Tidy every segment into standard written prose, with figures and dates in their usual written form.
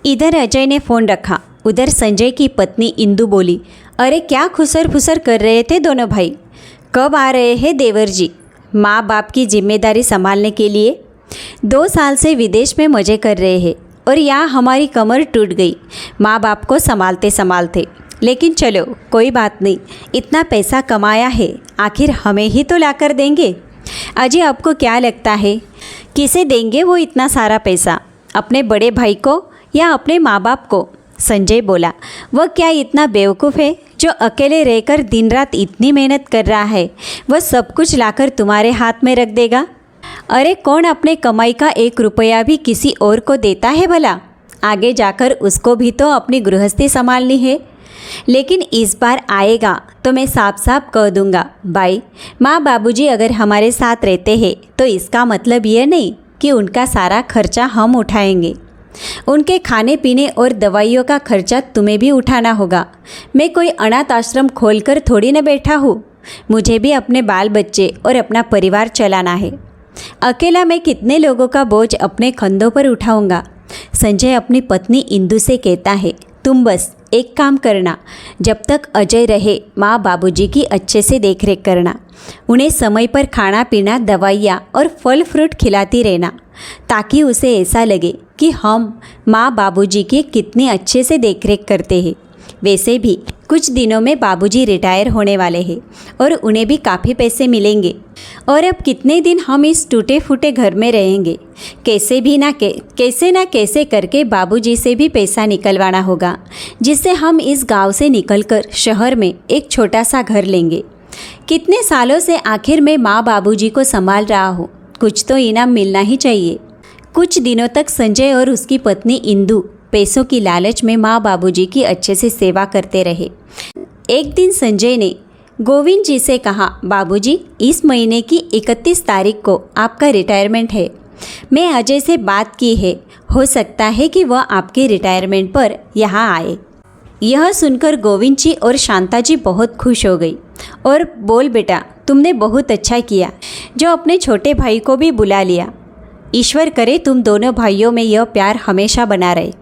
इधर अजय ने फ़ोन रखा। उधर संजय की पत्नी इंदु बोली, अरे क्या खुसर फुसर कर रहे थे दोनों भाई? कब आ रहे हैं देवर जी माँ बाप की जिम्मेदारी संभालने के लिए? 2 साल से विदेश में मज़े कर रहे हैं और यहाँ हमारी कमर टूट गई माँ बाप को संभालते संभालते। लेकिन चलो कोई बात नहीं, इतना पैसा कमाया है, आखिर हमें ही तो ला कर देंगे। अजय आपको क्या लगता है किसे देंगे वो इतना सारा पैसा? अपने बड़े भाई को या अपने माँ बाप को? संजय बोला, वह क्या इतना बेवकूफ़ है जो अकेले रहकर दिन रात इतनी मेहनत कर रहा है, वह सब कुछ लाकर तुम्हारे हाथ में रख देगा? अरे कौन अपने कमाई का 1 रुपया भी किसी और को देता है भला? आगे जाकर उसको भी तो अपनी गृहस्थी संभालनी है। लेकिन इस बार आएगा तो मैं साफ साफ कह दूंगा, भाई माँ बाबूजी अगर हमारे साथ रहते हैं तो इसका मतलब यह नहीं कि उनका सारा खर्चा हम उठाएंगे। उनके खाने पीने और दवाइयों का खर्चा तुम्हें भी उठाना होगा। मैं कोई अनाथ आश्रम खोलकर थोड़ी न बैठा हूँ, मुझे भी अपने बाल बच्चे और अपना परिवार चलाना है। अकेला मैं कितने लोगों का बोझ अपने कंधों पर उठाऊंगा। संजय अपनी पत्नी इंदु से कहता है, तुम बस एक काम करना, जब तक अजय रहे माँ बाबूजी की अच्छे से देखरेख करना। उन्हें समय पर खाना पीना, दवाइयाँ और फल फ्रूट खिलाती रहना, ताकि उसे ऐसा लगे कि हम माँ बाबूजी की कितनी अच्छे से देखरेख करते हैं। वैसे भी कुछ दिनों में बाबूजी रिटायर होने वाले हैं और उन्हें भी काफ़ी पैसे मिलेंगे। और अब कितने दिन हम इस टूटे फूटे घर में रहेंगे? कैसे ना कैसे करके बाबूजी से भी पैसा निकलवाना होगा, जिससे हम इस गांव से निकलकर शहर में एक छोटा सा घर लेंगे। कितने सालों से आखिर मैं माँ बाबूजी को संभाल रहा हूँ, कुछ तो इनाम मिलना ही चाहिए। कुछ दिनों तक संजय और उसकी पत्नी इंदु पैसों की लालच में माँ बाबूजी की अच्छे से सेवा करते रहे। एक दिन संजय ने गोविंद जी से कहा, बाबूजी इस महीने की 31 तारीख को आपका रिटायरमेंट है। मैं अजय से बात की है, हो सकता है कि वह आपके रिटायरमेंट पर यहाँ आए। यह सुनकर गोविंद जी और शांता जी बहुत खुश हो गई और बोल, बेटा तुमने बहुत अच्छा किया जो अपने छोटे भाई को भी बुला लिया। ईश्वर करे तुम दोनों भाइयों में यह प्यार हमेशा बना रहे।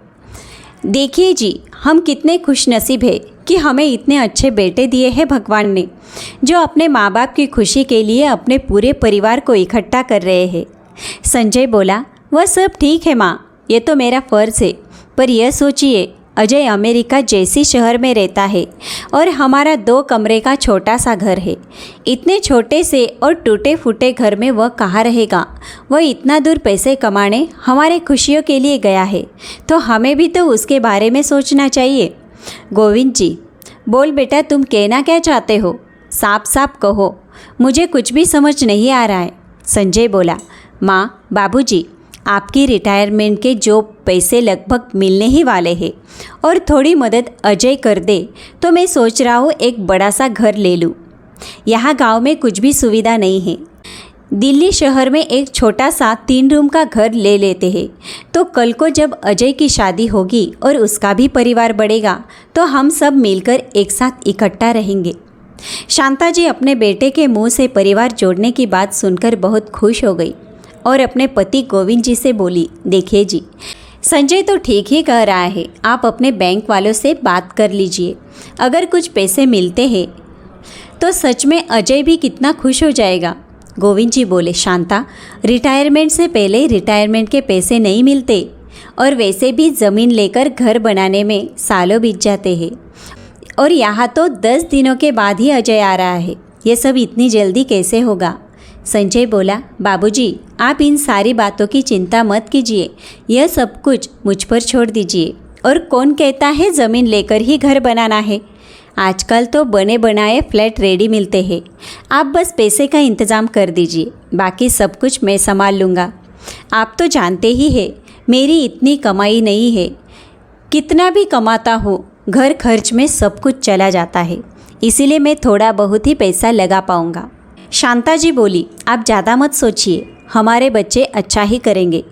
देखिए जी, हम कितने खुश नसीब है कि हमें इतने अच्छे बेटे दिए हैं भगवान ने, जो अपने माँ बाप की खुशी के लिए अपने पूरे परिवार को इकट्ठा कर रहे हैं। संजय बोला, वह सब ठीक है माँ, ये तो मेरा फ़र्ज़ है, पर यह सोचिए अजय अमेरिका जैसी शहर में रहता है और हमारा 2 कमरे का छोटा सा घर है। इतने छोटे से और टूटे फूटे घर में वह कहाँ रहेगा? वह इतना दूर पैसे कमाने हमारे खुशियों के लिए गया है, तो हमें भी तो उसके बारे में सोचना चाहिए। गोविंद जी, बोल बेटा तुम कहना क्या चाहते हो? साफ साफ कहो, मुझे कुछ भी समझ नहीं आ रहा है। संजय बोला, माँ बाबूजी आपकी रिटायरमेंट के जो पैसे लगभग मिलने ही वाले हैं और थोड़ी मदद अजय कर दे तो मैं सोच रहा हूँ एक बड़ा सा घर ले लूँ। यहाँ गांव में कुछ भी सुविधा नहीं है। दिल्ली शहर में एक छोटा सा 3 रूम का घर ले लेते हैं, तो कल को जब अजय की शादी होगी और उसका भी परिवार बढ़ेगा तो हम सब मिलकर एक साथ इकट्ठा रहेंगे। शांता जी अपने बेटे के मुंह से परिवार जोड़ने की बात सुनकर बहुत खुश हो गई और अपने पति गोविंद जी से बोली, देखिए जी, संजय तो ठीक ही कह रहा है, आप अपने बैंक वालों से बात कर लीजिए। अगर कुछ पैसे मिलते हैं तो सच में अजय भी कितना खुश हो जाएगा। गोविंद जी बोले, शांता रिटायरमेंट से पहले रिटायरमेंट के पैसे नहीं मिलते और वैसे भी ज़मीन लेकर घर बनाने में सालों बीत जाते हैं और यहाँ तो 10 दिनों के बाद ही अजय आ रहा है। ये सब इतनी जल्दी कैसे होगा? संजय बोला, बाबूजी आप इन सारी बातों की चिंता मत कीजिए, यह सब कुछ मुझ पर छोड़ दीजिए। और कौन कहता है ज़मीन लेकर ही घर बनाना है? आजकल तो बने बनाए फ्लैट रेडी मिलते हैं। आप बस पैसे का इंतज़ाम कर दीजिए, बाकी सब कुछ मैं संभाल लूँगा। आप तो जानते ही हैं मेरी इतनी कमाई नहीं है, कितना भी कमाता हूँ घर खर्च में सब कुछ चला जाता है, इसीलिए मैं थोड़ा बहुत ही पैसा लगा पाऊँगा। शांता जी बोली, आप ज़्यादा मत सोचिए, हमारे बच्चे अच्छा ही करेंगे।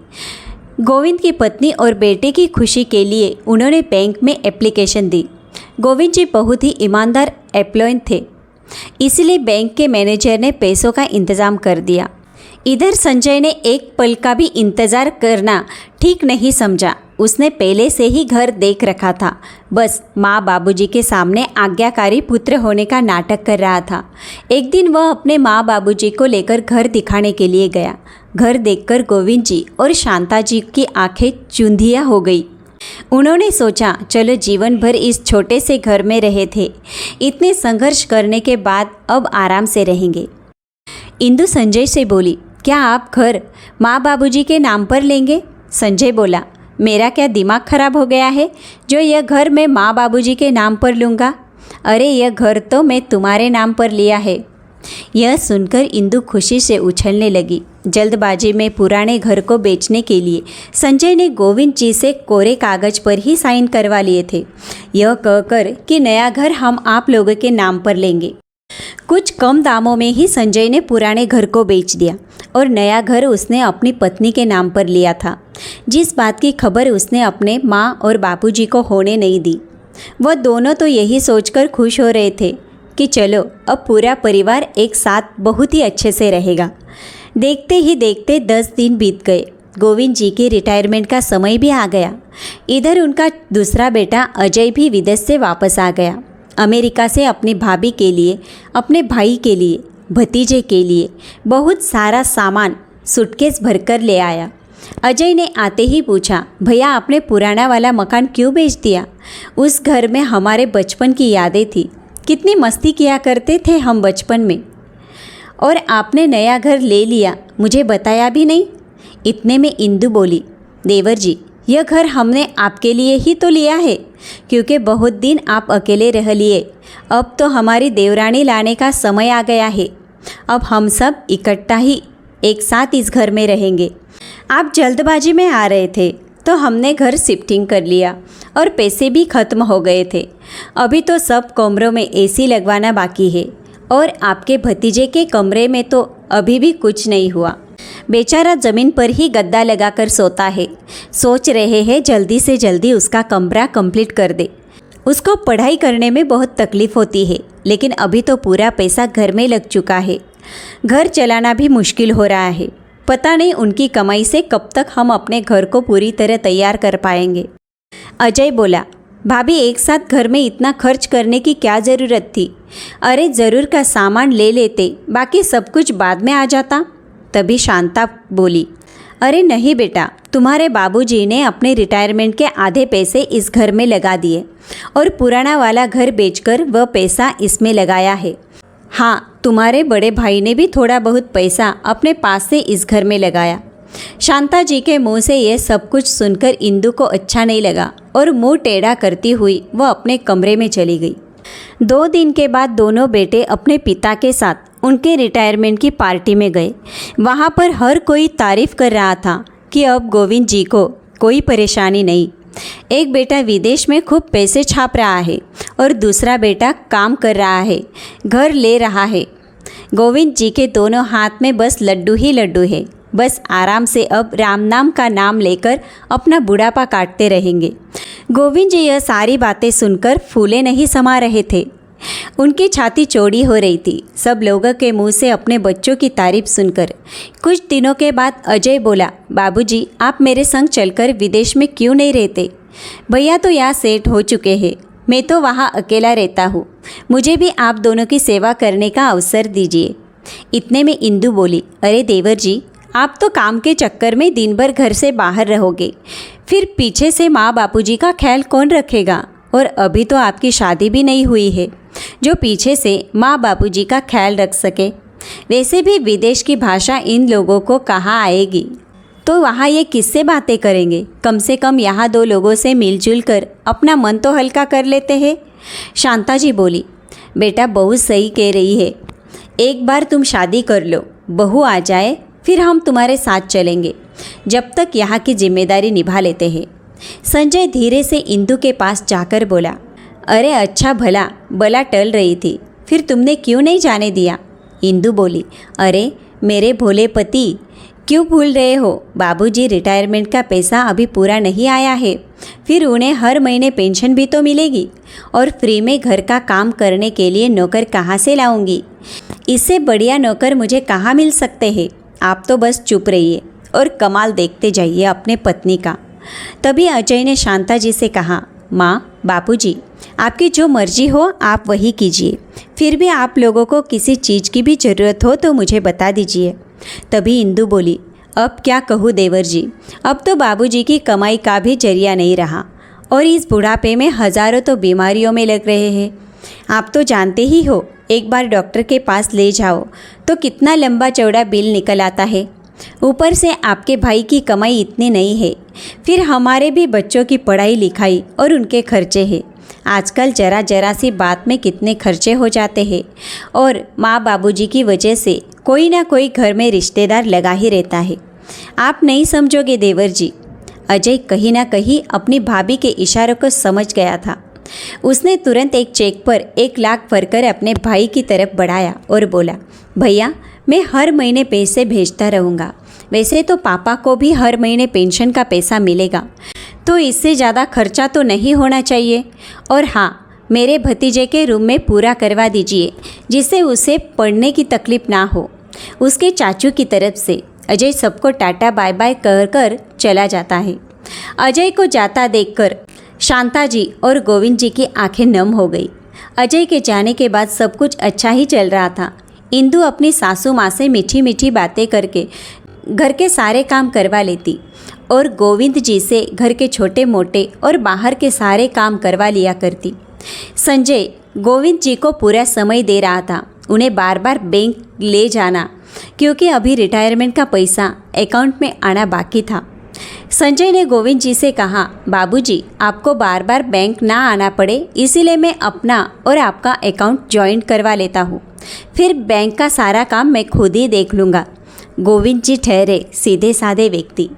गोविंद की पत्नी और बेटे की खुशी के लिए उन्होंने बैंक में एप्लीकेशन दी। गोविंद जी बहुत ही ईमानदार एम्प्लॉय थे, इसलिए बैंक के मैनेजर ने पैसों का इंतज़ाम कर दिया। इधर संजय ने एक पल का भी इंतज़ार करना ठीक नहीं समझा उसने पहले से ही घर देख रखा था, बस माँ बाबूजी के सामने आज्ञाकारी पुत्र होने का नाटक कर रहा था। एक दिन वह अपने माँ बाबूजी को लेकर घर दिखाने के लिए गया। घर देखकर गोविंद जी और शांता जी की आंखें चुंधिया हो गई। उन्होंने सोचा, चलो जीवन भर इस छोटे से घर में रहे थे, इतने संघर्ष करने के बाद अब आराम से रहेंगे। इंदु संजय से बोली, क्या आप घर माँ बाबूजी के नाम पर लेंगे? संजय बोला, मेरा क्या दिमाग खराब हो गया है जो यह घर मैं माँ बाबूजी के नाम पर लूँगा? अरे यह घर तो मैं तुम्हारे नाम पर लिया है। यह सुनकर इंदु खुशी से उछलने लगी। जल्दबाजी में पुराने घर को बेचने के लिए संजय ने गोविंद जी से कोरे कागज पर ही साइन करवा लिए थे, यह कहकर कि नया घर हम आप लोगों के नाम पर लेंगे। कुछ कम दामों में ही संजय ने पुराने घर को बेच दिया और नया घर उसने अपनी पत्नी के नाम पर लिया था, जिस बात की खबर उसने अपने माँ और बापूजी को होने नहीं दी। वह दोनों तो यही सोचकर खुश हो रहे थे कि चलो अब पूरा परिवार एक साथ बहुत ही अच्छे से रहेगा। देखते ही देखते 10 दिन बीत गए। गोविंद जी के रिटायरमेंट का समय भी आ गया। इधर उनका दूसरा बेटा अजय भी विदेश से वापस आ गया। अमेरिका से अपनी भाभी के लिए, अपने भाई के लिए, भतीजे के लिए बहुत सारा सामान सूटकेस भरकर ले आया। अजय ने आते ही पूछा, भैया आपने पुराना वाला मकान क्यों बेच दिया? उस घर में हमारे बचपन की यादें थी, कितनी मस्ती किया करते थे हम बचपन में, और आपने नया घर ले लिया, मुझे बताया भी नहीं। इतने में इंदु बोली, देवर जी यह घर हमने आपके लिए ही तो लिया है, क्योंकि बहुत दिन आप अकेले रह लिए। अब तो हमारी देवरानी लाने का समय आ गया है। अब हम सब इकट्ठा ही एक साथ इस घर में रहेंगे। आप जल्दबाजी में आ रहे थे तो हमने घर शिफ्टिंग कर लिया और पैसे भी ख़त्म हो गए थे। अभी तो सब कमरों में एसी लगवाना बाकी है और आपके भतीजे के कमरे में तो अभी भी कुछ नहीं हुआ। बेचारा ज़मीन पर ही गद्दा लगाकर सोता है। सोच रहे हैं जल्दी से जल्दी उसका कमरा कंप्लीट कर दे। उसको पढ़ाई करने में बहुत तकलीफ़ होती है, लेकिन अभी तो पूरा पैसा घर में लग चुका है। घर चलाना भी मुश्किल हो रहा है। पता नहीं उनकी कमाई से कब तक हम अपने घर को पूरी तरह तैयार कर पाएंगे। अजय बोला, भाभी एक साथ घर में इतना खर्च करने की क्या ज़रूरत थी? अरे ज़रूर का सामान ले लेते, बाकी सब कुछ बाद में आ जाता। तभी शांता बोली, अरे नहीं बेटा, तुम्हारे बाबूजी ने अपने रिटायरमेंट के आधे पैसे इस घर में लगा दिए और पुराना वाला घर बेचकर वह पैसा इसमें लगाया है। हाँ, तुम्हारे बड़े भाई ने भी थोड़ा बहुत पैसा अपने पास से इस घर में लगाया। शांता जी के मुंह से यह सब कुछ सुनकर इंदु को अच्छा नहीं लगा और मुंह टेढ़ा करती हुई वह अपने कमरे में चली गई। 2 दिन के बाद दोनों बेटे अपने पिता के साथ उनके रिटायरमेंट की पार्टी में गए। वहाँ पर हर कोई तारीफ़ कर रहा था कि अब गोविंद जी को कोई परेशानी नहीं। एक बेटा विदेश में खूब पैसे छाप रहा है और दूसरा बेटा काम कर रहा है, घर ले रहा है। गोविंद जी के दोनों हाथ में बस लड्डू ही लड्डू है। बस आराम से अब राम नाम का नाम लेकर अपना बुढ़ापा काटते रहेंगे। गोविंद जी यह सारी बातें सुनकर फूले नहीं समा रहे थे। उनकी छाती चौड़ी हो रही थी। सब लोगों के मुंह से अपने बच्चों की तारीफ सुनकर। कुछ दिनों के बाद अजय बोला, बाबूजी आप मेरे संग चलकर विदेश में क्यों नहीं रहते? भैया तो यहाँ सेट हो चुके हैं, मैं तो वहाँ अकेला रहता हूँ। मुझे भी आप दोनों की सेवा करने का अवसर दीजिए। इतने में इंदु बोली, अरे देवर जी आप तो काम के चक्कर में दिन भर घर से बाहर रहोगे, फिर पीछे से माँ बापूजी का ख्याल कौन रखेगा? और अभी तो आपकी शादी भी नहीं हुई है जो पीछे से माँ बापूजी का ख्याल रख सके। वैसे भी विदेश की भाषा इन लोगों को कहाँ आएगी, तो वहाँ ये किससे बातें करेंगे? कम से कम यहाँ 2 लोगों से मिलजुल कर अपना मन तो हल्का कर लेते हैं। शांता जी बोली, बेटा बहू सही कह रही है, एक बार तुम शादी कर लो, बहू आ जाए फिर हम तुम्हारे साथ चलेंगे, जब तक यहाँ की जिम्मेदारी निभा लेते हैं। संजय धीरे से इंदु के पास जाकर बोला, अरे अच्छा भला बला टल रही थी, फिर तुमने क्यों नहीं जाने दिया? इंदु बोली, अरे मेरे भोले पति क्यों भूल रहे हो? बाबूजी रिटायरमेंट का पैसा अभी पूरा नहीं आया है, फिर उन्हें हर महीने पेंशन भी तो मिलेगी और फ्री में घर का काम करने के लिए नौकर कहाँ से लाऊंगी? इससे बढ़िया नौकर मुझे कहाँ मिल सकते हैं? आप तो बस चुप रहिए और कमाल देखते जाइए अपने पत्नी का। तभी अजय ने शांता जी से कहा, माँ, बापूजी, आपकी जो मर्जी हो आप वही कीजिए। फिर भी आप लोगों को किसी चीज़ की भी ज़रूरत हो तो मुझे बता दीजिए। तभी इंदु बोली, अब क्या कहूँ देवर जी, अब तो बाबूजी की कमाई का भी जरिया नहीं रहा और इस बुढ़ापे में हज़ारों तो बीमारियों में लग रहे हैं। आप तो जानते ही हो, एक बार डॉक्टर के पास ले जाओ तो कितना लंबा चौड़ा बिल निकल आता है। ऊपर से आपके भाई की कमाई इतनी नहीं है, फिर हमारे भी बच्चों की पढ़ाई लिखाई और उनके खर्चे हैं। आजकल जरा जरा सी बात में कितने खर्चे हो जाते हैं और माँ बाबूजी की वजह से कोई ना कोई घर में रिश्तेदार लगा ही रहता है। आप नहीं समझोगे देवर जी। अजय कहीं ना कहीं अपनी भाभी के इशारों को समझ गया था। उसने तुरंत एक चेक पर 1 लाख भरकर अपने भाई की तरफ बढ़ाया और बोला, भैया, मैं हर महीने पैसे भेजता रहूँगा। वैसे तो पापा को भी हर महीने पेंशन का पैसा मिलेगा, तो इससे ज़्यादा खर्चा तो नहीं होना चाहिए। और हाँ, मेरे भतीजे के रूम में पूरा करवा दीजिए, जिससे उसे पढ़ने की तकलीफ़ ना हो। उसके चाचू की तरफ से अजय सबको टाटा बाय बाय कर कर चला जाता है। अजय को जाता देखकर शांता जी और गोविंद जी की आंखें नम हो गई। अजय के जाने के बाद सब कुछ अच्छा ही चल रहा था। इंदु अपनी सासू माँ से मीठी मीठी बातें करके घर के सारे काम करवा लेती और गोविंद जी से घर के छोटे मोटे और बाहर के सारे काम करवा लिया करती। संजय गोविंद जी को पूरा समय दे रहा था। उन्हें बार बार बैंक ले जाना, क्योंकि अभी रिटायरमेंट का पैसा अकाउंट में आना बाकी था। संजय ने गोविंद जी से कहा, बाबूजी, आपको बार बार बैंक ना आना पड़े, इसीलिए मैं अपना और आपका अकाउंट ज्वाइंट करवा लेता हूँ। फिर बैंक का सारा काम मैं खुद ही देख लूँगा। गोविंद जी ठहरे सीधे साधे व्यक्ति।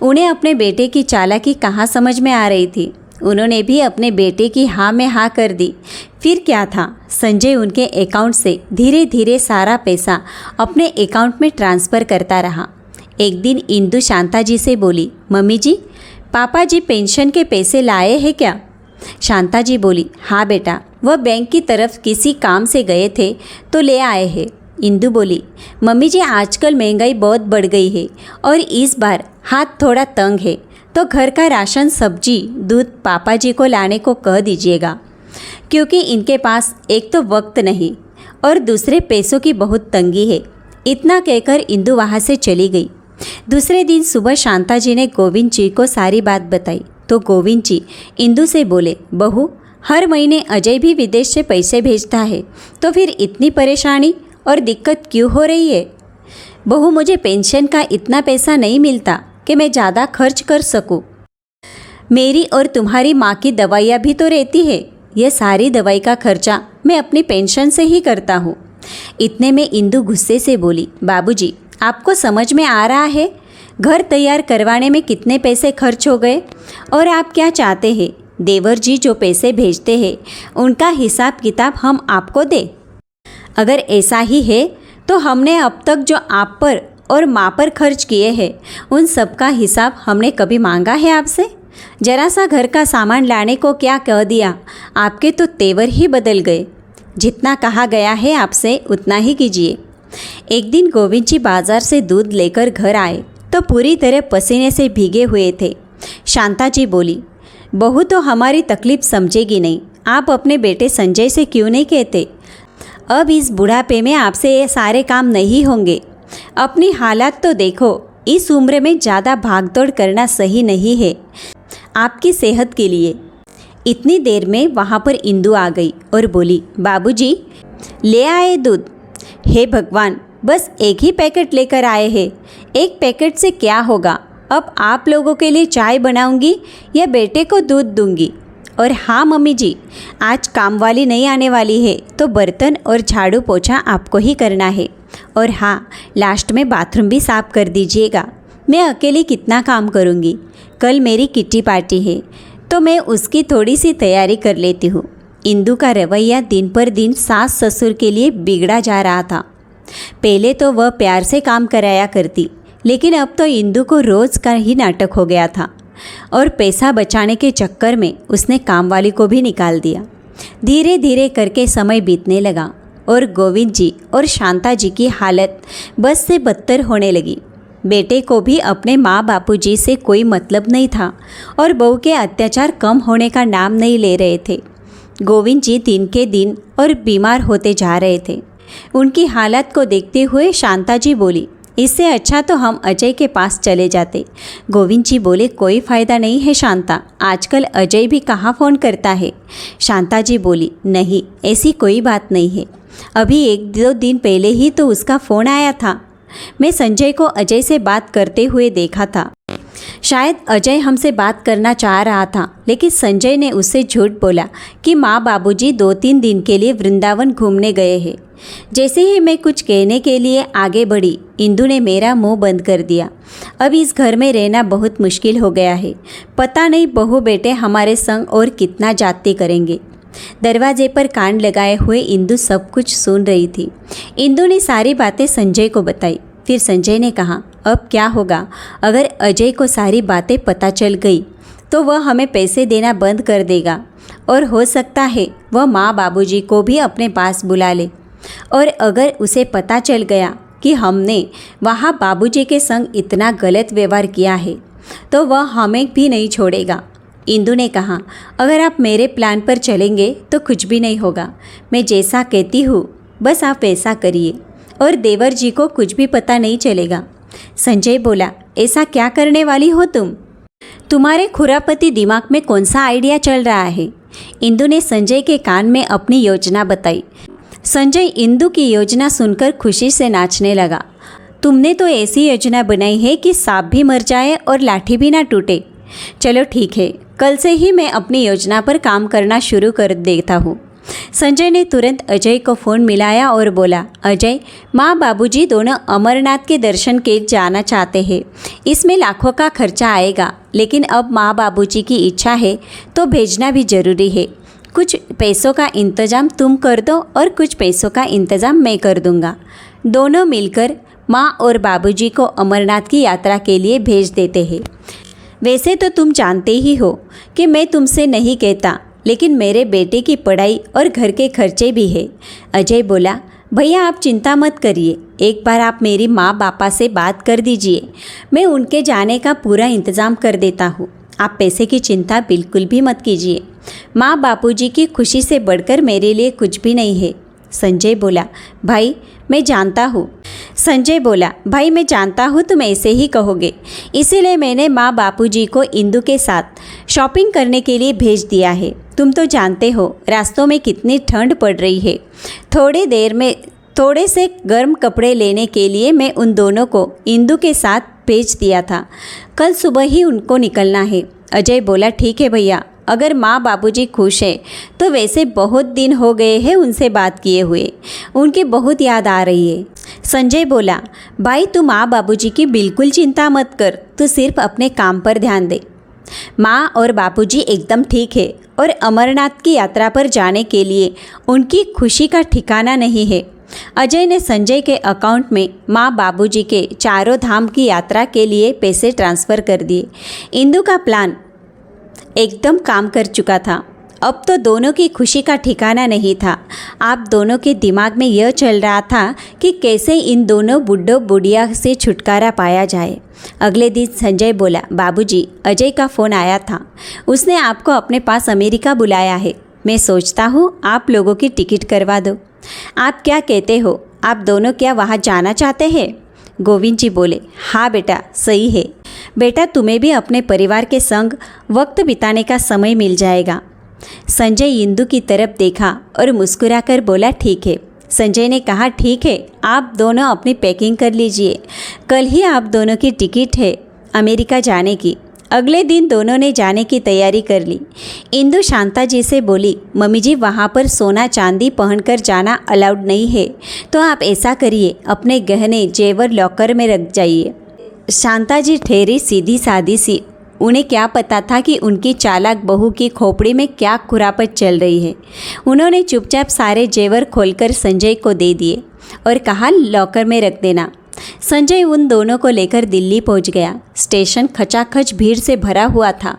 उन्हें अपने बेटे की चालाकी कहाँ समझ में आ रही थी। उन्होंने भी अपने बेटे की हाँ में हाँ कर दी। फिर क्या था, संजय उनके अकाउंट से धीरे धीरे सारा पैसा अपने अकाउंट में ट्रांसफ़र करता रहा। एक दिन इंदु शांता जी से बोली, मम्मी जी, पापा जी पेंशन के पैसे लाए हैं क्या? शांता जी बोली, हाँ बेटा, वह बैंक की तरफ किसी काम से गए थे तो ले आए हैं। इंदु बोली, मम्मी जी, आजकल महंगाई बहुत बढ़ गई है और इस बार हाथ थोड़ा तंग है, तो घर का राशन, सब्जी, दूध पापा जी को लाने को कह दीजिएगा, क्योंकि इनके पास एक तो वक्त नहीं और दूसरे पैसों की बहुत तंगी है। इतना कहकर इंदु वहाँ से चली गई। दूसरे दिन सुबह शांता जी ने गोविंद जी को सारी बात बताई तो गोविंद जी इंदु से बोले, बहू, हर महीने अजय भी विदेश से पैसे भेजता है, तो फिर इतनी परेशानी और दिक्कत क्यों हो रही है? बहू, मुझे पेंशन का इतना पैसा नहीं मिलता कि मैं ज़्यादा खर्च कर सकूं। मेरी और तुम्हारी माँ की दवाइयाँ भी तो रहती है। यह सारी दवाई का खर्चा मैं अपनी पेंशन से ही करता हूँ। इतने में इंदु गुस्से से बोली, बाबूजी, आपको समझ में आ रहा है घर तैयार करवाने में कितने पैसे खर्च हो गए? और आप क्या चाहते हैं, देवर जी जो पैसे भेजते हैं उनका हिसाब किताब हम आपको दें? अगर ऐसा ही है तो हमने अब तक जो आप पर और माँ पर खर्च किए हैं उन सब का हिसाब हमने कभी मांगा है आपसे? जरा सा घर का सामान लाने को क्या कह दिया, आपके तो तेवर ही बदल गए। जितना कहा गया है आपसे उतना ही कीजिए। एक दिन गोविंद जी बाजार से दूध लेकर घर आए तो पूरी तरह पसीने से भीगे हुए थे। शांता जी बोली, बहू तो हमारी तकलीफ़ समझेगी नहीं, आप अपने बेटे संजय से क्यों नहीं कहते? अब इस बुढ़ापे में आपसे ये सारे काम नहीं होंगे। अपनी हालात तो देखो, इस उम्र में ज़्यादा भागदौड़ करना सही नहीं है आपकी सेहत के लिए। इतनी देर में वहाँ पर इंदु आ गई और बोली, बाबूजी, ले आए दूध? हे भगवान, बस एक ही पैकेट लेकर आए हैं। एक पैकेट से क्या होगा? अब आप लोगों के लिए चाय बनाऊंगी या बेटे को दूध दूंगी। और हाँ मम्मी जी, आज काम वाली नहीं आने वाली है, तो बर्तन और झाड़ू पोछा आपको ही करना है। और हाँ, लास्ट में बाथरूम भी साफ कर दीजिएगा। मैं अकेली कितना काम करूँगी। कल मेरी किट्टी पार्टी है तो मैं उसकी थोड़ी सी तैयारी कर लेती हूँ। इंदु का रवैया दिन पर दिन सास ससुर के लिए बिगड़ा जा रहा था। पहले तो वह प्यार से काम कराया करती, लेकिन अब तो इंदु को रोज़ का ही नाटक हो गया था और पैसा बचाने के चक्कर में उसने कामवाली को भी निकाल दिया। धीरे धीरे करके समय बीतने लगा और गोविंद जी और शांता जी की हालत बस से बदतर होने लगी। बेटे को भी अपने माँ बापूजी से कोई मतलब नहीं था और बहू के अत्याचार कम होने का नाम नहीं ले रहे थे। गोविंद जी दिन के दिन और बीमार होते जा रहे थे। उनकी हालत को देखते हुए शांता जी बोली, इससे अच्छा तो हम अजय के पास चले जाते। गोविंद जी बोले, कोई फ़ायदा नहीं है शांता, आजकल अजय भी कहाँ फ़ोन करता है। शांता जी बोली, नहीं ऐसी कोई बात नहीं है, अभी 1-2 दिन पहले ही तो उसका फ़ोन आया था। मैं संजय को अजय से बात करते हुए देखा था। शायद अजय हमसे बात करना चाह रहा था, लेकिन संजय ने उससे झूठ बोला कि माँ बाबूजी 2-3 दिन के लिए वृंदावन घूमने गए हैं। जैसे ही मैं कुछ कहने के लिए आगे बढ़ी, इंदु ने मेरा मुंह बंद कर दिया। अब इस घर में रहना बहुत मुश्किल हो गया है। पता नहीं बहू बेटे हमारे संग और कितना जाति करेंगे। दरवाजे पर कान लगाए हुए इंदु सब कुछ सुन रही थी। इंदु ने सारी बातें संजय को बताई। फिर संजय ने कहा, अब क्या होगा अगर अजय को सारी बातें पता चल गई तो वह हमें पैसे देना बंद कर देगा और हो सकता है वह माँ बाबूजी को भी अपने पास बुला ले। और अगर उसे पता चल गया कि हमने वहाँ बाबूजी के संग इतना गलत व्यवहार किया है तो वह हमें भी नहीं छोड़ेगा। इंदु ने कहा, अगर आप मेरे प्लान पर चलेंगे तो कुछ भी नहीं होगा। मैं जैसा कहती हूँ बस आप वैसा करिए और देवर जी को कुछ भी पता नहीं चलेगा। संजय बोला, ऐसा क्या करने वाली हो तुम? तुम्हारे खुरापति दिमाग में कौन सा आइडिया चल रहा है? इंदु ने संजय के कान में अपनी योजना बताई। संजय इंदु की योजना सुनकर खुशी से नाचने लगा। तुमने तो ऐसी योजना बनाई है कि सांप भी मर जाए और लाठी भी ना टूटे। चलो ठीक है, कल से ही मैं अपनी योजना पर काम करना शुरू कर देता हूँ। संजय ने तुरंत अजय को फ़ोन मिलाया और बोला, अजय, माँ बाबूजी दोनों अमरनाथ के दर्शन के जाना चाहते हैं। इसमें लाखों का खर्चा आएगा, लेकिन अब माँ बाबूजी की इच्छा है तो भेजना भी ज़रूरी है। कुछ पैसों का इंतज़ाम तुम कर दो और कुछ पैसों का इंतज़ाम मैं कर दूँगा। दोनों मिलकर माँ और बाबूजी को अमरनाथ की यात्रा के लिए भेज देते हैं। वैसे तो तुम जानते ही हो कि मैं तुमसे नहीं कहता, लेकिन मेरे बेटे की पढ़ाई और घर के खर्चे भी है। अजय बोला, भैया आप चिंता मत करिए, एक बार आप मेरी माँ बापा से बात कर दीजिए, मैं उनके जाने का पूरा इंतज़ाम कर देता हूँ। आप पैसे की चिंता बिल्कुल भी मत कीजिए। माँ बापूजी की खुशी से बढ़कर मेरे लिए कुछ भी नहीं है। संजय बोला, भाई मैं जानता हूँ। संजय बोला, भाई मैं जानता हूँ तुम ऐसे ही कहोगे, इसीलिए मैंने माँ बापूजी को इंदु के साथ शॉपिंग करने के लिए भेज दिया है। तुम तो जानते हो रास्तों में कितनी ठंड पड़ रही है। थोड़ी देर में थोड़े से गर्म कपड़े लेने के लिए मैं उन दोनों को इंदु के साथ भेज दिया था। कल सुबह ही उनको निकलना है। अजय बोला, ठीक है भैया, अगर माँ बाबूजी खुश हैं तो वैसे बहुत दिन हो गए हैं उनसे बात किए हुए, उनकी बहुत याद आ रही है। संजय बोला, भाई तू माँ बाबूजी की बिल्कुल चिंता मत कर, तू सिर्फ अपने काम पर ध्यान दे। माँ और बापूजी एकदम ठीक है और अमरनाथ की यात्रा पर जाने के लिए उनकी खुशी का ठिकाना नहीं है। अजय ने संजय के अकाउंट में माँ बाबूजी के चारों धाम की यात्रा के लिए पैसे ट्रांसफ़र कर दिए। इंदु का प्लान एकदम काम कर चुका था। अब तो दोनों की खुशी का ठिकाना नहीं था। आप दोनों के दिमाग में यह चल रहा था कि कैसे इन दोनों बुड्ढों बुढ़िया से छुटकारा पाया जाए। अगले दिन संजय बोला, बाबूजी अजय का फ़ोन आया था, उसने आपको अपने पास अमेरिका बुलाया है। मैं सोचता हूँ आप लोगों की टिकट करवा दो। आप क्या कहते हो, आप दोनों क्या वहाँ जाना चाहते हैं? गोविंद जी बोले, हाँ बेटा सही है। बेटा तुम्हें भी अपने परिवार के संग वक्त बिताने का समय मिल जाएगा। संजय इंदु की तरफ देखा और मुस्कुराकर बोला, ठीक है। संजय ने कहा, ठीक है, आप दोनों अपनी पैकिंग कर लीजिए, कल ही आप दोनों की टिकट है अमेरिका जाने की। अगले दिन दोनों ने जाने की तैयारी कर ली। इंदु शांता जी से बोली, मम्मी जी वहाँ पर सोना चांदी पहनकर जाना अलाउड नहीं है, तो आप ऐसा करिए अपने गहने जेवर लॉकर में रख जाइए। शांता जी ठहरी सीधी सादी सी। उन्हें क्या पता था कि उनकी चालाक बहू की खोपड़ी में क्या खुरापत चल रही है। उन्होंने चुपचाप सारे जेवर खोलकर संजय को दे दिए और कहा, लॉकर में रख देना। संजय उन दोनों को लेकर दिल्ली पहुंच गया। स्टेशन खचाखच भीड़ से भरा हुआ था।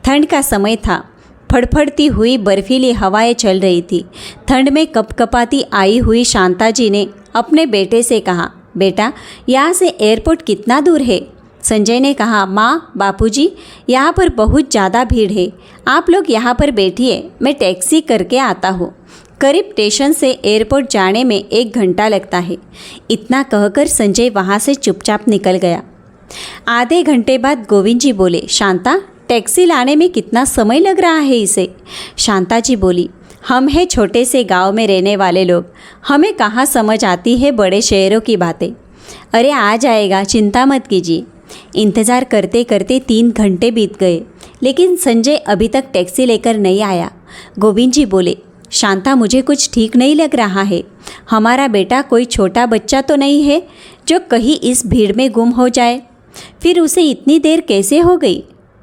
ठंड का समय था। फड़फड़ती हुई बर्फीली हवाएं चल रही थी। ठंड में कपकपाती आई हुई शांता जी ने अपने बेटे से कहा, बेटा, यहाँ से एयरपोर्ट कितना दूर है? संजय ने कहा, माँ, बापूजी, यहाँ पर बहुत ज़्यादा भीड़ है, आप लोग यहाँ पर बैठिए, मैं टैक्सी करके आता हूँ। करीब स्टेशन से एयरपोर्ट जाने में 1 घंटा लगता है। इतना कहकर संजय वहाँ से चुपचाप निकल गया। आधे घंटे बाद गोविंद जी बोले, शांता, टैक्सी लाने में कितना समय लग रहा है इसे? शांता जी बोली, हम हैं छोटे से गांव में रहने वाले लोग, हमें कहाँ समझ आती है बड़े शहरों की बातें। अरे आ जाएगा, चिंता मत कीजिए। इंतज़ार करते करते 3 घंटे बीत गए, लेकिन संजय अभी तक टैक्सी लेकर नहीं आया। गोविंद जी बोले, शांता, मुझे कुछ ठीक नहीं लग रहा है। हमारा बेटा कोई छोटा बच्चा तो नहीं है जो कहीं इस भीड़ में गुम हो जाए? फिर उसे इतनी देर कैसे हो गई?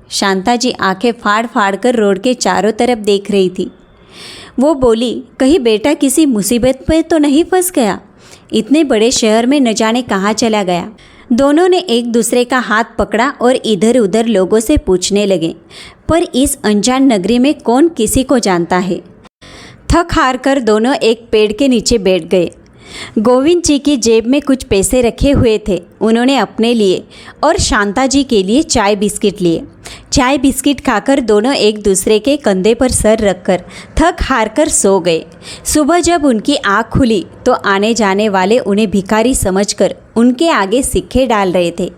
शांता जी आंखें फाड़ फाड़ कर रोड के चारों तरफ देख रही थी। वो बोली, कहीं बेटा किसी मुसीबत में तो नहीं फंस गया? इतने बड़े शहर में न जाने कहाँ चला गया। दोनों ने एक दूसरे का हाथ पकड़ा और इधर उधर लोगों से पूछने लगे, पर इस अनजान नगरी में कौन किसी को जानता है। थक हार कर दोनों एक पेड़ के नीचे बैठ गए। गोविंद जी की जेब में कुछ पैसे रखे हुए थे। उन्होंने अपने लिए और शांता जी के लिए चाय बिस्किट लिए। चाय बिस्किट खाकर दोनों एक दूसरे के कंधे पर सर रखकर थक हार कर सो गए। सुबह जब उनकी आँख खुली तो आने जाने वाले उन्हें भिखारी समझकर उनके आगे सिक्के डाल रहे थे।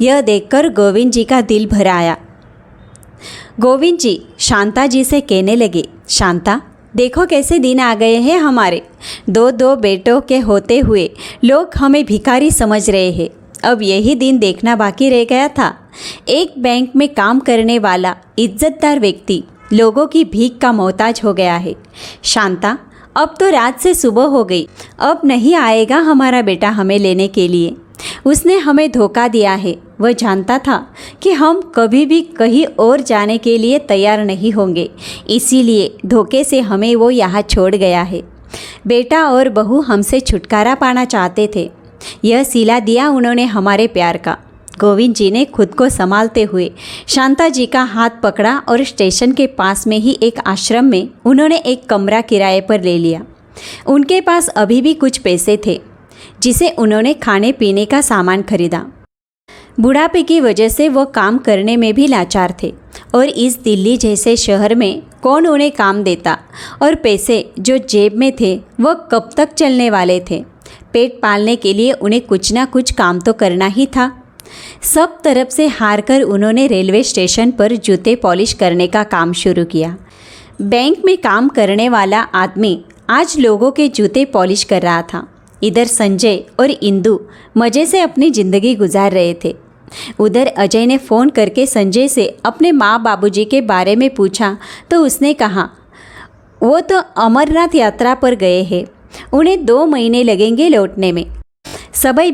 यह देखकर गोविंद जी का दिल भर आया। गोविंद जी शांता जी से कहने लगे, शांता, देखो कैसे दिन आ गए हैं हमारे। 2 बेटों के होते हुए लोग हमें भिखारी समझ रहे हैं। अब यही दिन देखना बाकी रह गया था। एक बैंक में काम करने वाला इज्जतदार व्यक्ति लोगों की भीख का मोहताज हो गया है। शांता, अब तो रात से सुबह हो गई, अब नहीं आएगा हमारा बेटा हमें लेने के लिए। उसने हमें धोखा दिया है। वह जानता था कि हम कभी भी कहीं और जाने के लिए तैयार नहीं होंगे, इसीलिए धोखे से हमें वो यहाँ छोड़ गया है। बेटा और बहू हमसे छुटकारा पाना चाहते थे। यह सिला दिया उन्होंने हमारे प्यार का। गोविंद जी ने खुद को संभालते हुए शांता जी का हाथ पकड़ा और स्टेशन के पास में ही एक आश्रम में उन्होंने एक कमरा किराए पर ले लिया। उनके पास अभी भी कुछ पैसे थे, जिसे उन्होंने खाने पीने का सामान खरीदा। बुढ़ापे की वजह से वो काम करने में भी लाचार थे और इस दिल्ली जैसे शहर में कौन उन्हें काम देता, और पैसे जो जेब में थे वो कब तक चलने वाले थे। पेट पालने के लिए उन्हें कुछ ना कुछ काम तो करना ही था। सब तरफ से हार कर उन्होंने रेलवे स्टेशन पर जूते पॉलिश करने का काम शुरू किया। बैंक में काम करने वाला आदमी आज लोगों के जूते पॉलिश कर रहा था। इधर संजय और इंदु मज़े से अपनी ज़िंदगी गुजार रहे थे। उधर अजय ने फ़ोन करके संजय से अपने माँ बाबूजी के बारे में पूछा तो उसने कहा, वो तो अमरनाथ यात्रा पर गए हैं, उन्हें 2 महीने लगेंगे लौटने में। समय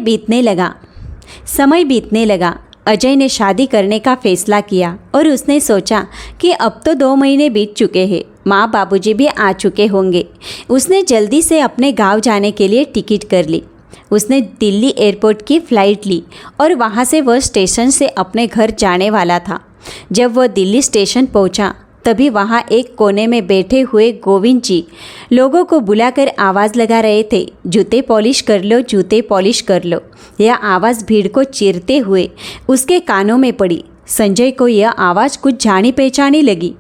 बीतने लगा। अजय ने शादी करने का फैसला किया और उसने सोचा कि अब तो 2 महीने बीत चुके हैं, माँ बाबूजी भी आ चुके होंगे। उसने जल्दी से अपने गांव जाने के लिए टिकट कर ली। उसने दिल्ली एयरपोर्ट की फ़्लाइट ली और वहाँ से वह स्टेशन से अपने घर जाने वाला था। जब वह दिल्ली स्टेशन पहुँचा तभी वहाँ एक कोने में बैठे हुए गोविंद जी लोगों को बुलाकर आवाज़ लगा रहे थे, जूते पॉलिश कर लो, जूते पॉलिश कर लो। यह आवाज़ भीड़ को चीरते हुए उसके कानों में पड़ी। संजय को यह आवाज़ कुछ जानी पहचानी लगी।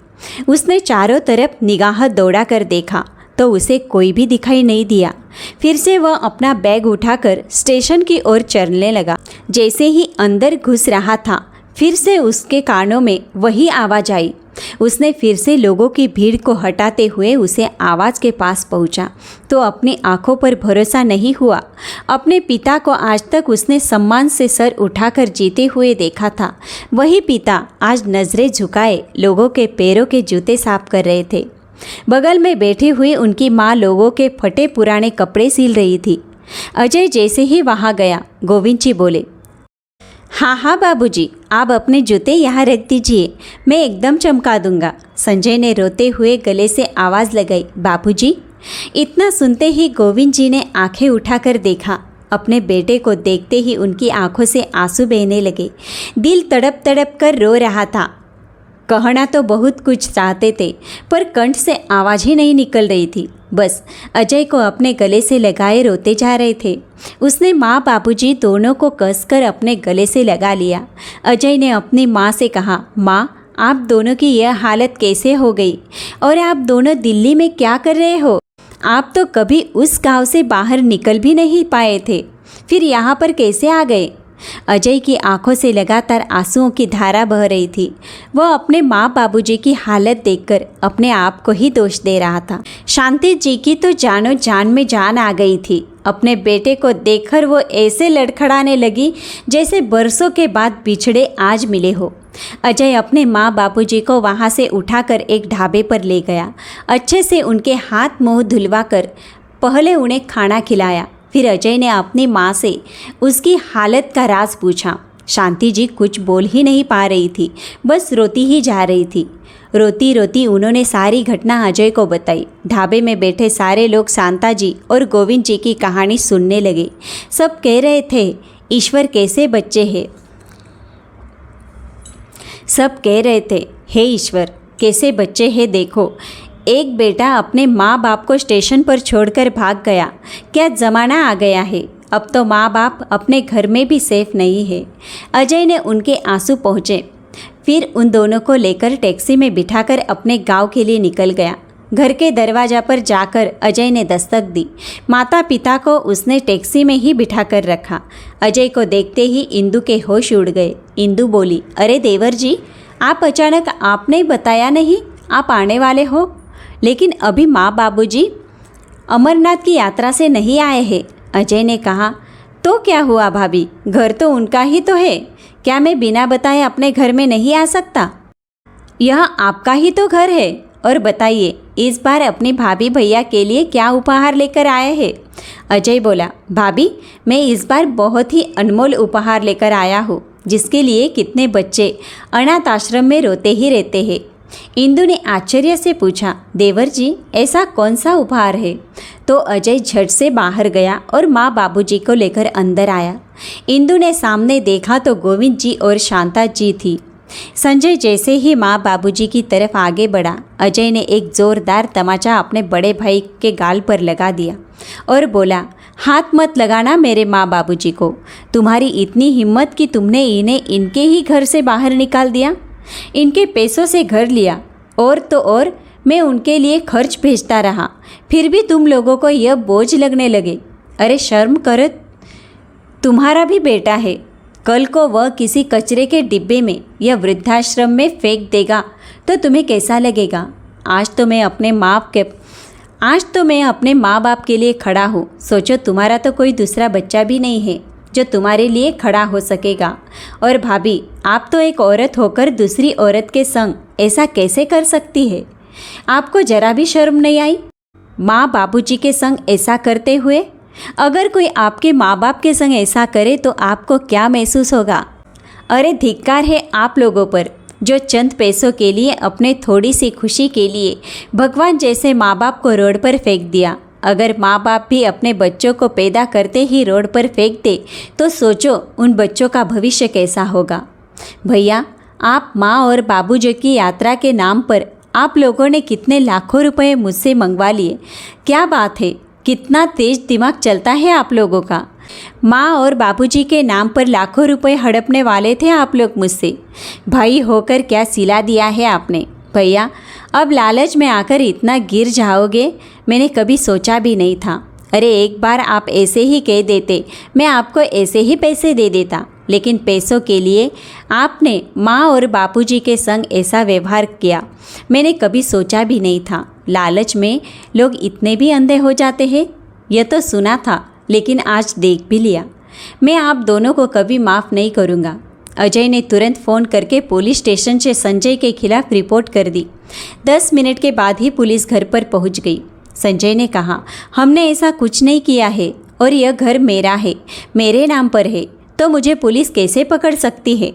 उसने चारों तरफ निगाह दौड़ा कर देखा तो उसे कोई भी दिखाई नहीं दिया। फिर से वह अपना बैग उठाकर स्टेशन की ओर चलने लगा। जैसे ही अंदर घुस रहा था फिर से उसके कानों में वही आवाज़ आई। उसने फिर से लोगों की भीड़ को हटाते हुए उसे आवाज़ के पास पहुंचा तो अपनी आंखों पर भरोसा नहीं हुआ। अपने पिता को आज तक उसने सम्मान से सर उठाकर जीते हुए देखा था, वही पिता आज नज़रें झुकाए लोगों के पैरों के जूते साफ कर रहे थे। बगल में बैठी हुई उनकी माँ लोगों के फटे पुराने कपड़े सील रही थी। अजय जैसे ही वहाँ गया, गोविंद जी बोले, हाँ बाबूजी, आप अपने जूते यहाँ रख दीजिए, मैं एकदम चमका दूंगा। संजय ने रोते हुए गले से आवाज़ लगाई, बाबूजी। इतना सुनते ही गोविंद जी ने आंखें उठाकर देखा। अपने बेटे को देखते ही उनकी आंखों से आंसू बहने लगे। दिल तड़प तड़प कर रो रहा था। कहना तो बहुत कुछ चाहते थे पर कंठ से आवाज़ ही नहीं निकल रही थी। बस अजय को अपने गले से लगाए रोते जा रहे थे। उसने माँ बाबूजी दोनों को कसकर अपने गले से लगा लिया। अजय ने अपनी माँ से कहा, माँ, आप दोनों की यह हालत कैसे हो गई और आप दोनों दिल्ली में क्या कर रहे हो? आप तो कभी उस गांव से बाहर निकल भी नहीं पाए थे, फिर यहाँ पर कैसे आ गए? अजय की आंखों से लगातार आंसुओं की धारा बह रही थी। वह अपने माँ बाबूजी की हालत देखकर अपने आप को ही दोष दे रहा था। शांति जी की तो जानो जान में जान आ गई थी। अपने बेटे को देखकर वो ऐसे लड़खड़ाने लगी जैसे बरसों के बाद बिछड़े आज मिले हो। अजय अपने माँ बाबूजी को वहाँ से उठाकर एक ढाबे पर ले गया। अच्छे से उनके हाथ मुँह धुलवा कर पहले उन्हें खाना खिलाया। फिर अजय ने अपनी माँ से उसकी हालत का राज पूछा। शांति जी कुछ बोल ही नहीं पा रही थी, बस रोती ही जा रही थी। रोती रोती उन्होंने सारी घटना अजय को बताई। ढाबे में बैठे सारे लोग शांता जी और गोविंद जी की कहानी सुनने लगे। सब कह रहे थे, ईश्वर कैसे बच्चे हैं। सब कह रहे थे, हे ईश्वर कैसे बच्चे हैं देखो। एक बेटा अपने माँ बाप को स्टेशन पर छोड़कर भाग गया। क्या ज़माना आ गया है। अब तो माँ बाप अपने घर में भी सेफ नहीं है। अजय ने उनके आंसू पहुँचे। फिर उन दोनों को लेकर टैक्सी में बिठाकर अपने गांव के लिए निकल गया। घर के दरवाजा पर जाकर अजय ने दस्तक दी। माता पिता को उसने टैक्सी में ही बिठा कर रखा। अजय को देखते ही इंदु के होश उड़ गए। इंदु बोली, अरे देवर जी, आप अचानक आपने बताया नहीं आप आने वाले हो, लेकिन अभी माँ बाबूजी अमरनाथ की यात्रा से नहीं आए हैं। अजय ने कहा, तो क्या हुआ भाभी, घर तो उनका ही तो है। क्या मैं बिना बताए अपने घर में नहीं आ सकता? यह आपका ही तो घर है। और बताइए, इस बार अपनी भाभी भैया के लिए क्या उपहार लेकर आए हैं? अजय बोला, भाभी, मैं इस बार बहुत ही अनमोल उपहार लेकर आया हूँ, जिसके लिए कितने बच्चे अनाथ आश्रम में रोते ही रहते हैं। इंदु ने आश्चर्य से पूछा, देवर जी, ऐसा कौन सा उपहार है? तो अजय झट से बाहर गया और माँ बाबूजी को लेकर अंदर आया। इंदु ने सामने देखा तो गोविंद जी और शांता जी थी। संजय जैसे ही माँ बाबूजी की तरफ आगे बढ़ा, अजय ने एक जोरदार तमाचा अपने बड़े भाई के गाल पर लगा दिया और बोला, हाथ मत लगाना मेरे माँ बाबूजी को। तुम्हारी इतनी हिम्मत कि तुमने इन्हें इनके ही घर से बाहर निकाल दिया, इनके पैसों से घर लिया, और तो और मैं उनके लिए खर्च भेजता रहा, फिर भी तुम लोगों को यह बोझ लगने लगे। अरे शर्म करो, तुम्हारा भी बेटा है। कल को वह किसी कचरे के डिब्बे में या वृद्धाश्रम में फेंक देगा तो तुम्हें कैसा लगेगा? आज तो मैं अपने माँ बाप के लिए खड़ा हूँ। सोचो, तुम्हारा तो कोई दूसरा बच्चा भी नहीं है जो तुम्हारे लिए खड़ा हो सकेगा। और भाभी, आप तो एक औरत होकर दूसरी औरत के संग ऐसा कैसे कर सकती है? आपको जरा भी शर्म नहीं आई माँ बाबूजी के संग ऐसा करते हुए? अगर कोई आपके माँ बाप के संग ऐसा करे तो आपको क्या महसूस होगा? अरे धिक्कार है आप लोगों पर, जो चंद पैसों के लिए अपने थोड़ी सी खुशी के लिए भगवान जैसे माँ बाप को रोड पर फेंक दिया। अगर माँ बाप भी अपने बच्चों को पैदा करते ही रोड पर फेंक दे तो सोचो उन बच्चों का भविष्य कैसा होगा। भैया, आप माँ और बाबूजी की यात्रा के नाम पर आप लोगों ने कितने लाखों रुपए मुझसे मंगवा लिए। क्या बात है, कितना तेज दिमाग चलता है आप लोगों का। माँ और बाबूजी के नाम पर लाखों रुपए हड़पने वाले थे आप लोग मुझसे। भाई होकर क्या सिला दिया है आपने। भैया, अब लालच में आकर इतना गिर जाओगे, मैंने कभी सोचा भी नहीं था। अरे एक बार आप ऐसे ही कह देते, मैं आपको ऐसे ही पैसे दे देता, लेकिन पैसों के लिए आपने माँ और बापूजी के संग ऐसा व्यवहार किया, मैंने कभी सोचा भी नहीं था। लालच में लोग इतने भी अंधे हो जाते हैं, यह तो सुना था, लेकिन आज देख भी लिया। मैं आप दोनों को कभी माफ़ नहीं करूँगा। अजय ने तुरंत फ़ोन करके पुलिस स्टेशन से संजय के खिलाफ रिपोर्ट कर दी। 10 मिनट के बाद ही पुलिस घर पर पहुंच गई। संजय ने कहा, हमने ऐसा कुछ नहीं किया है और यह घर मेरा है, मेरे नाम पर है, तो मुझे पुलिस कैसे पकड़ सकती है।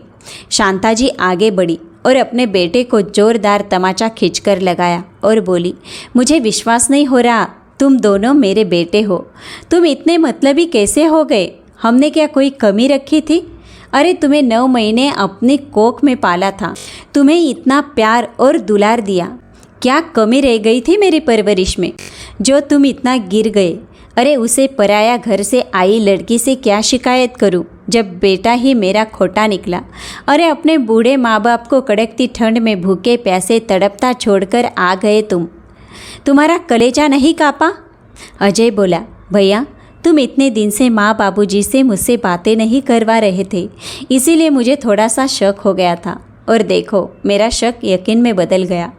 शांता जी आगे बढ़ी और अपने बेटे को जोरदार तमाचा खींचकर लगाया और बोली, मुझे विश्वास नहीं हो रहा, तुम दोनों मेरे बेटे हो। तुम इतने मतलबी कैसे हो गए? हमने क्या कोई कमी रखी थी? अरे तुम्हें 9 महीने अपनी कोख में पाला था, तुम्हें इतना प्यार और दुलार दिया, क्या कमी रह गई थी मेरी परवरिश में? जो तुम इतना गिर गए। अरे उसे पराया घर से आई लड़की से क्या शिकायत करूं, जब बेटा ही मेरा खोटा निकला। अरे अपने बूढ़े माँ बाप को कड़कती ठंड में भूखे प्यासे तड़पता छोड़कर आ गए तुम। तुम्हारा कलेजा नहीं काँपा? अजय बोला, भैया तुम इतने दिन से माँ बाबूजी से मुझसे बातें नहीं करवा रहे थे, इसीलिए मुझे थोड़ा सा शक हो गया था। और देखो मेरा शक यकीन में बदल गया।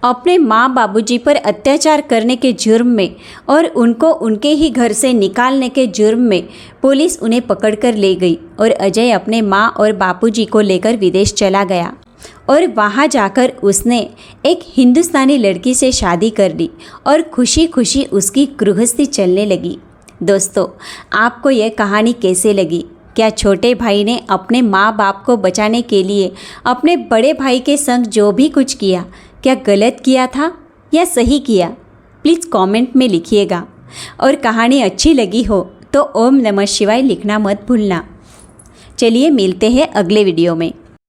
अपने माँ बाबूजी पर अत्याचार करने के जुर्म में और उनको उनके ही घर से निकालने के जुर्म में पुलिस उन्हें पकड़कर ले गई और अजय अपने माँ और बापूजी को लेकर विदेश चला गया और वहाँ जाकर उसने एक हिंदुस्तानी लड़की से शादी कर ली और खुशी खुशी उसकी गृहस्थी चलने लगी। दोस्तों, आपको यह कहानी कैसे लगी? क्या छोटे भाई ने अपने माँ बाप को बचाने के लिए अपने बड़े भाई के संग जो भी कुछ किया, क्या गलत किया था या सही किया? प्लीज़ कमेंट में लिखिएगा। और कहानी अच्छी लगी हो तो ओम नमः शिवाय लिखना मत भूलना। चलिए मिलते हैं अगले वीडियो में।